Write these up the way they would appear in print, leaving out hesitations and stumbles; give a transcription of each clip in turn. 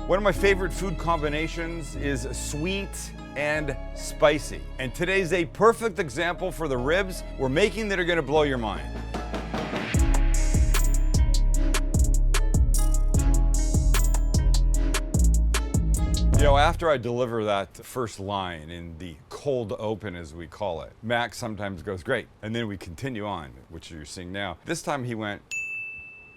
One of my favorite food combinations is sweet and spicy. And today's a perfect example for the ribs we're making that are gonna blow your mind. You know, after I deliver that first line in the cold open, as we call it, Max sometimes goes, great. And then we continue on, which you're seeing now. This time he went,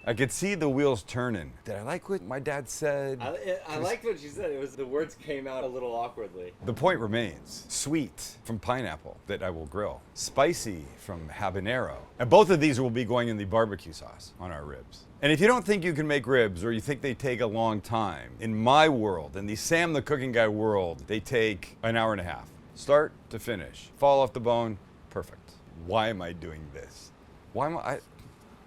I could see the wheels turning. Did I like what my dad said? I liked what you said. It was the words came out a little awkwardly. The point remains. Sweet from pineapple that I will grill. Spicy from habanero. And both of these will be going in the barbecue sauce on our ribs. And if you don't think you can make ribs or you think they take a long time, in my world, in the Sam the Cooking Guy world, they take an hour and a half. Start to finish. Fall off the bone, perfect. Why am I doing this?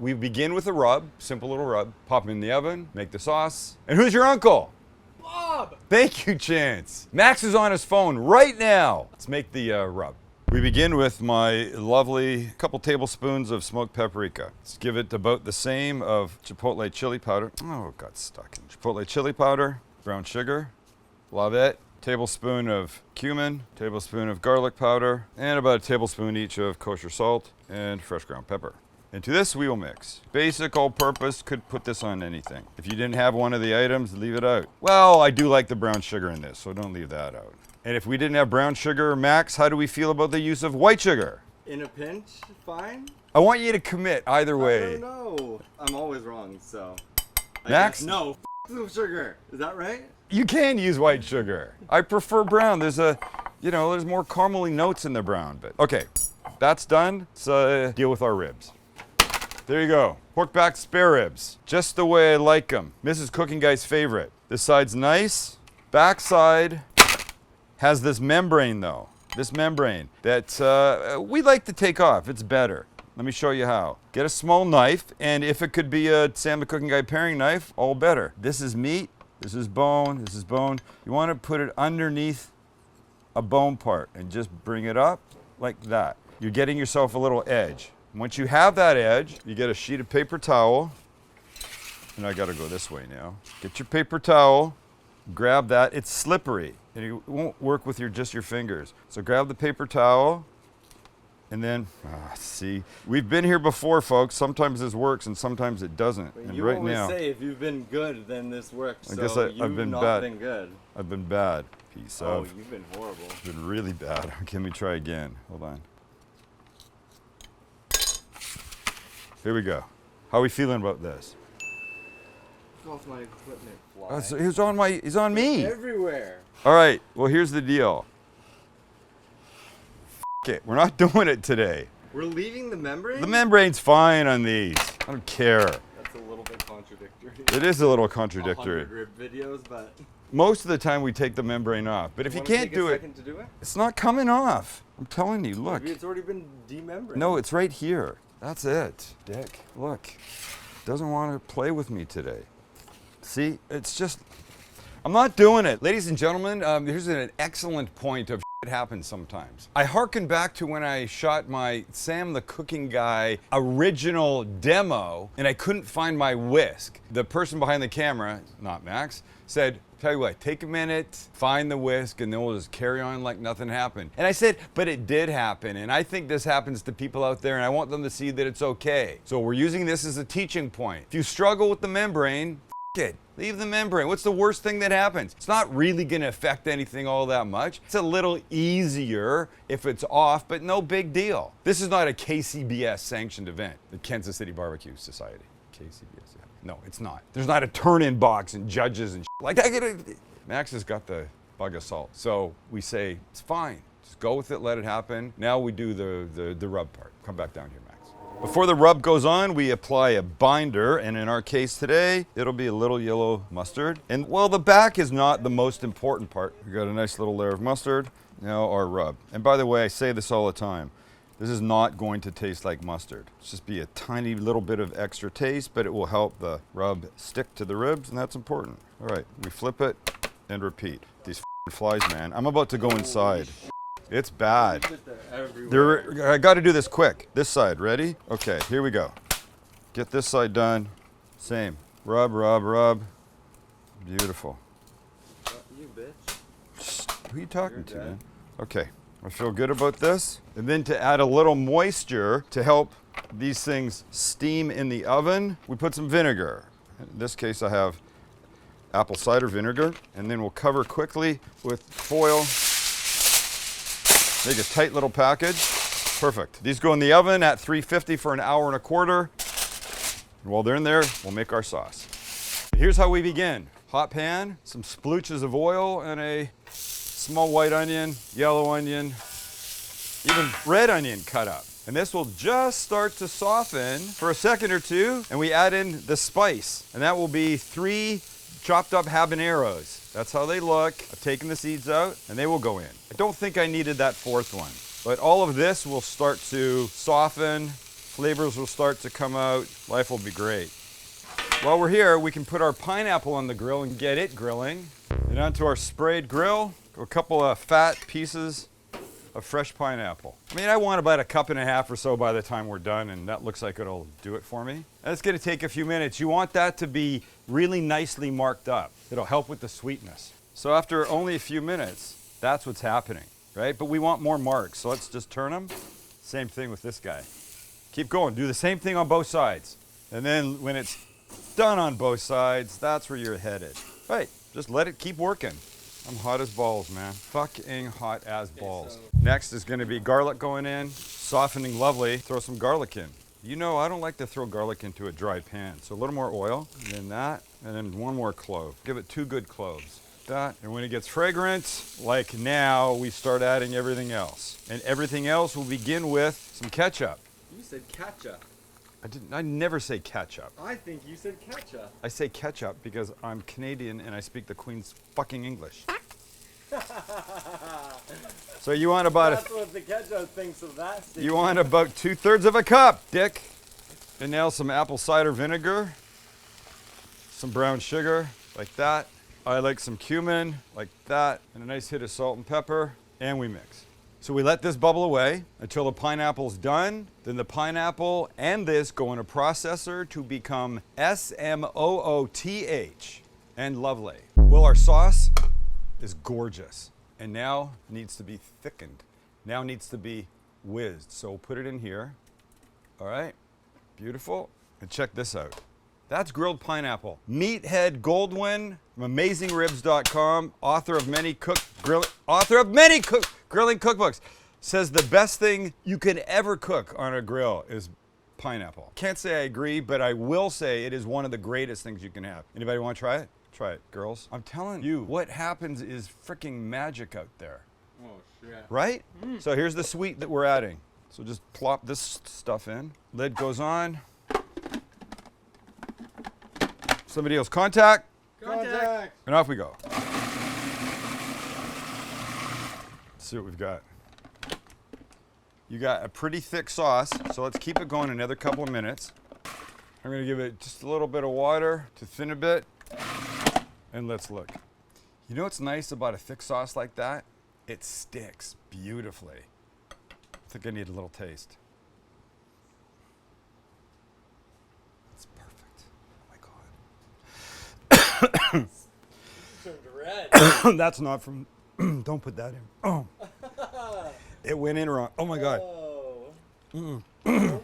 We begin with a rub, simple little rub, pop them in the oven, make the sauce. And who's your uncle? Bob! Thank you, Chance. Max is on his phone right now. Let's make the rub. We begin with my lovely couple tablespoons of smoked paprika. Let's give it about the same of chipotle chili powder. Oh, it got stuck in chipotle chili powder, brown sugar, love it. Tablespoon of cumin, tablespoon of garlic powder, and about a tablespoon each of kosher salt and fresh ground pepper. Into this we will mix. Basic all-purpose, could put this on anything. If you didn't have one of the items, leave it out. Well, I do like the brown sugar in this, so don't leave that out. And if we didn't have brown sugar, Max, how do we feel about the use of white sugar? In a pinch, fine. I want you to commit either way. I don't know. I'm always wrong, so. Max? No, the sugar. Is that right? You can use white sugar. I prefer brown. There's there's more caramely notes in the brown. But okay, that's done. So deal with our ribs. There you go. Pork back spare ribs. Just the way I like them. Mrs. Cooking Guy's favorite. This side's nice. Back side has this membrane though. This membrane that we like to take off. It's better. Let me show you how. Get a small knife, and if it could be a Sam the Cooking Guy paring knife, all better. This is meat. This is bone. This is bone. You want to put it underneath a bone part and just bring it up like that. You're getting yourself a little edge. Once you have that edge, you get a sheet of paper towel, and I gotta go this way now. Get your paper towel, grab that. It's slippery, and it won't work with just your fingers. So grab the paper towel, and then, see, we've been here before, folks. Sometimes this works, and sometimes it doesn't. But and you right always now, say if you've been good, then this works. I guess so I've been not bad. been good. I've been bad. Piece of. Oh, you've been horrible. I've been really bad. Can we try again? Hold on. Here we go. How are we feeling about this? Off my equipment fly. So he's on me. Everywhere. All right, well, here's the deal. It, we're not doing it today. We're leaving the membrane? The membrane's fine on these. I don't care. That's a little bit contradictory. It is a little contradictory. 100 rib videos, but Most of the time we take the membrane off, but if you can't do it, to do it, it's not coming off. I'm telling you, look. maybe it's already been demembraned. No, it's right here. That's it, Dick. Look, doesn't want to play with me today. See, it's just, I'm not doing it. Ladies and gentlemen, here's an excellent point of it happens sometimes. I hearken back to when I shot my Sam the Cooking Guy original demo, and I couldn't find my whisk. The person behind the camera, not Max, said, tell you what, take a minute, find the whisk, and then we'll just carry on like nothing happened. And I said, but it did happen, and I think this happens to people out there, and I want them to see that it's okay. So we're using this as a teaching point. If you struggle with the membrane, it. Leave the membrane. What's the worst thing that happens? It's not really going to affect anything all that much. It's a little easier if it's off, but no big deal. This is not a KCBS sanctioned event, the Kansas City Barbecue Society. KCBS, yeah. No, it's not. There's not a turn-in box and judges and like that. Max has got the bug of salt. So we say, it's fine. Just go with it, let it happen. Now we do the rub part. Come back down here, Max. Before the rub goes on, we apply a binder, and in our case today, it'll be a little yellow mustard. And well, the back is not the most important part. We got a nice little layer of mustard. Now our rub. And by the way, I say this all the time. This is not going to taste like mustard. It's just be a tiny little bit of extra taste, but it will help the rub stick to the ribs, and that's important. All right, we flip it and repeat. These flies, man. I'm about to go inside. It's bad. I got to do this quick. This side, ready? Okay, here we go. Get this side done. Same. Rub, rub, rub. Beautiful. You bitch. Who are you talking You're to, dead. man? Okay, I feel good about this. And then to add a little moisture to help these things steam in the oven, we put some vinegar. In this case, I have apple cider vinegar. And then we'll cover quickly with foil. Make a tight little package. Perfect. These go in the oven at 350 for an hour and a quarter. And while they're in there, we'll make our sauce. Here's how we begin. Hot pan, some splooches of oil, and a small white onion, yellow onion, even red onion cut up. And this will just start to soften for a second or two, and we add in the spice. And that will be 3 chopped up habaneros. That's how they look. I've taken the seeds out, and they will go in. I don't think I needed that 4th one, but all of this will start to soften. Flavors will start to come out. Life will be great. While we're here, we can put our pineapple on the grill and get it grilling. And onto our sprayed grill, a couple of fat pieces of fresh pineapple. I mean, I want about 1.5 cups or so by the time we're done, and that looks like it'll do it for me. And it's gonna take a few minutes. You want that to be really nicely marked up. It'll help with the sweetness. So after only a few minutes, that's what's happening, right? But we want more marks, so let's just turn them. Same thing with this guy. Keep going, do the same thing on both sides. And then when it's done on both sides, that's where you're headed. Right, just let it keep working. I'm hot as balls, man. Fucking hot as balls. Next is gonna be garlic going in, softening lovely. Throw some garlic in. You know, I don't like to throw garlic into a dry pan, so a little more oil, and then that, and then 1 more clove. Give it 2 good cloves. That, and when it gets fragrant, like now, we start adding everything else. And everything else will begin with some ketchup. You said ketchup. I never say ketchup. I think you said ketchup. I say ketchup because I'm Canadian and I speak the Queen's fucking English. So you want about That's what the ketchup thinks of that statement. you want about 2/3 of a cup, Dick. And now some apple cider vinegar, some brown sugar, like that. I like some cumin, like that, and a nice hit of salt and pepper, and we mix. So we let this bubble away until the pineapple's done. Then the pineapple and this go in a processor to become SMOOTH and lovely. Well, our sauce is gorgeous and now needs to be thickened. Now needs to be whizzed. So we'll put it in here. All right, beautiful. And check this out. That's grilled pineapple. Meathead Goldwyn from AmazingRibs.com, author of many grilling cookbooks, says the best thing you can ever cook on a grill is pineapple. Can't say I agree, but I will say it is one of the greatest things you can have. Anybody want to try it? Try it, girls. I'm telling you, what happens is freaking magic out there. Oh, shit. Right? So here's the sweet that we're adding. So just plop this stuff in. Lid goes on. Somebody else, contact. Contact. And off we go. Let's see what we've got. You got a pretty thick sauce, so let's keep it going another couple of minutes. I'm gonna give it just a little bit of water to thin a bit, and let's look. You know what's nice about a thick sauce like that? It sticks beautifully. I think I need a little taste. It's perfect. Oh my God. Turned red. That's not from, don't put that in. Oh, it went in wrong. Oh my God. Oh. Don't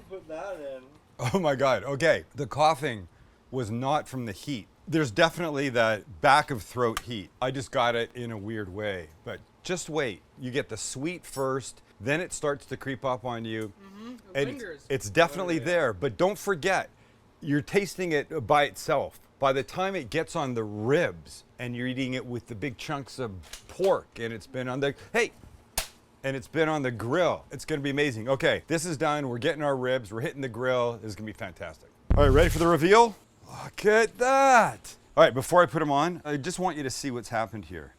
put that in. Oh my God. Okay. The coughing was not from the heat. There's definitely that back of throat heat. I just got it in a weird way, but just wait. You get the sweet first, then it starts to creep up on you. It lingers. It's definitely there, but don't forget, you're tasting it by itself. By the time it gets on the ribs and you're eating it with the big chunks of pork and it's been on the, and it's been on the grill, it's gonna be amazing. Okay, this is done. We're getting our ribs. We're hitting the grill. This is gonna be fantastic. All right, ready for the reveal? Look at that. All right, before I put them on, I just want you to see what's happened here.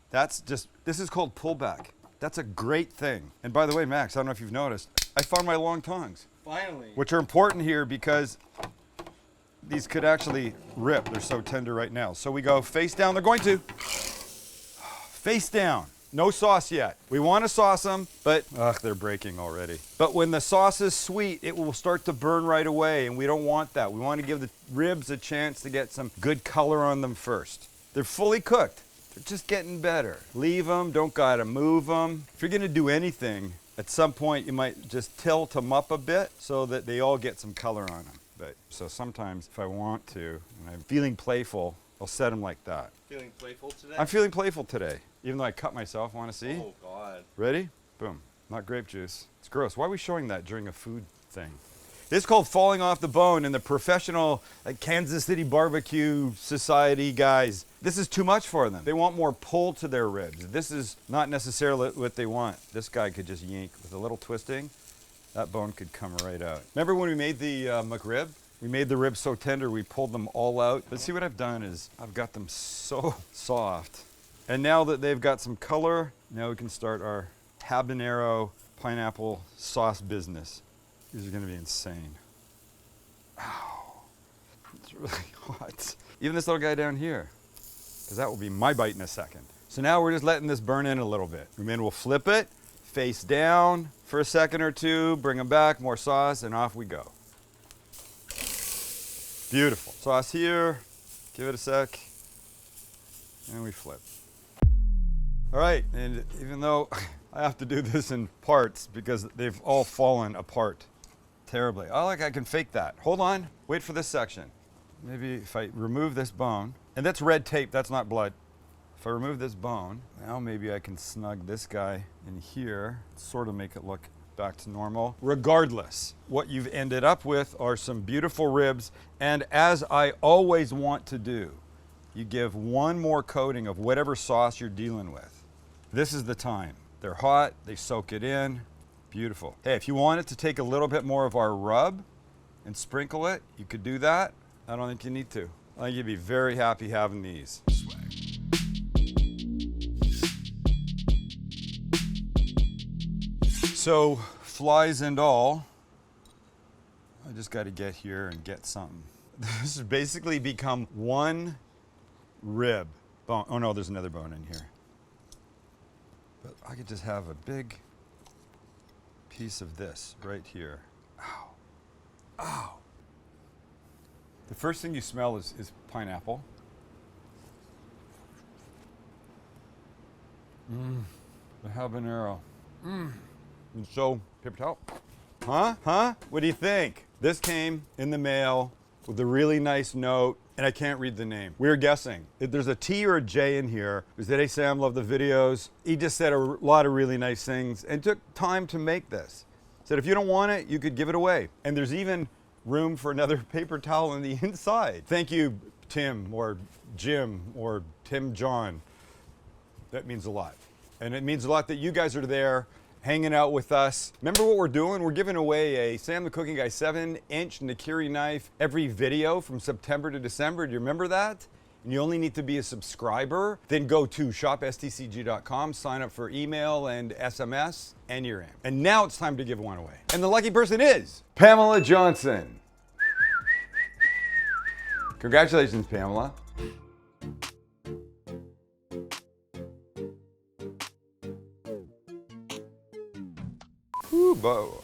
This is called pullback. That's a great thing. And by the way, Max, I don't know if you've noticed, I found my long tongs, Finally. which are important here because these could actually rip. They're so tender right now. So we go face down. They're going to. Face down. No sauce yet. We want to sauce them, but they're breaking already. But when the sauce is sweet, it will start to burn right away, and we don't want that. We want to give the ribs a chance to get some good color on them first. They're fully cooked. They're just getting better. Leave them, don't gotta move them. If you're gonna do anything, at some point you might just tilt them up a bit so that they all get some color on them. But so sometimes if I want to, and I'm feeling playful, I'll set them like that. Feeling playful today? I'm feeling playful today, even though I cut myself. Want to see? Oh, God. Ready? Boom. Not grape juice. It's gross. Why are we showing that during a food thing? This is called falling off the bone, and the professional Kansas City Barbecue Society guys, this is too much for them. They want more pull to their ribs. This is not necessarily what they want. This guy could just yank with a little twisting. That bone could come right out. Remember when we made the McRib? We made the ribs so tender, we pulled them all out. But see what I've done is I've got them so soft. And now that they've got some color, now we can start our habanero pineapple sauce business. These are gonna be insane. Ow, it's really hot. Even this little guy down here, because that will be my bite in a second. So now we're just letting this burn in a little bit. And then we'll flip it, face down for a second or two, bring them back, more sauce, and off we go. Beautiful. Sauce here, give it a sec, and we flip. All right, and even though I have to do this in parts because they've all fallen apart terribly. Oh, like I can fake that. Hold on, wait for this section. Maybe if I remove this bone, and that's red tape, that's not blood. If I remove this bone, now maybe I can snug this guy in here, sort of make it look back to normal. Regardless, what you've ended up with are some beautiful ribs, and as I always want to do, you give one more coating of whatever sauce you're dealing with. This is the time. They're hot, they soak it in, beautiful. Hey, if you wanted to take a little bit more of our rub and sprinkle it, you could do that. I don't think you need to. I think you'd be very happy having these. So, flies and all, I just got to get here and get something. This has basically become one rib bone. Oh no, there's another bone in here. But I could just have a big piece of this right here. Ow. Ow. The first thing you smell is pineapple. The habanero. And so, paper towel. Huh? What do you think? This came in the mail with a really nice note, and I can't read the name. We were guessing. If there's a T or a J in here, it was that, hey Sam, love the videos. He just said a lot of really nice things and took time to make this. Said if you don't want it, you could give it away. And there's even room for another paper towel on the inside. Thank you, Tim, or Jim, or Tim John. That means a lot. And it means a lot that you guys are there hanging out with us. Remember what we're doing? We're giving away a Sam the Cooking Guy 7-inch Nakiri knife every video from September to December. Do you remember that? And you only need to be a subscriber. Then go to shopstcg.com, sign up for email and SMS, and you're in. And now it's time to give one away. And the lucky person is Pamela Johnson. Congratulations, Pamela. Kubo.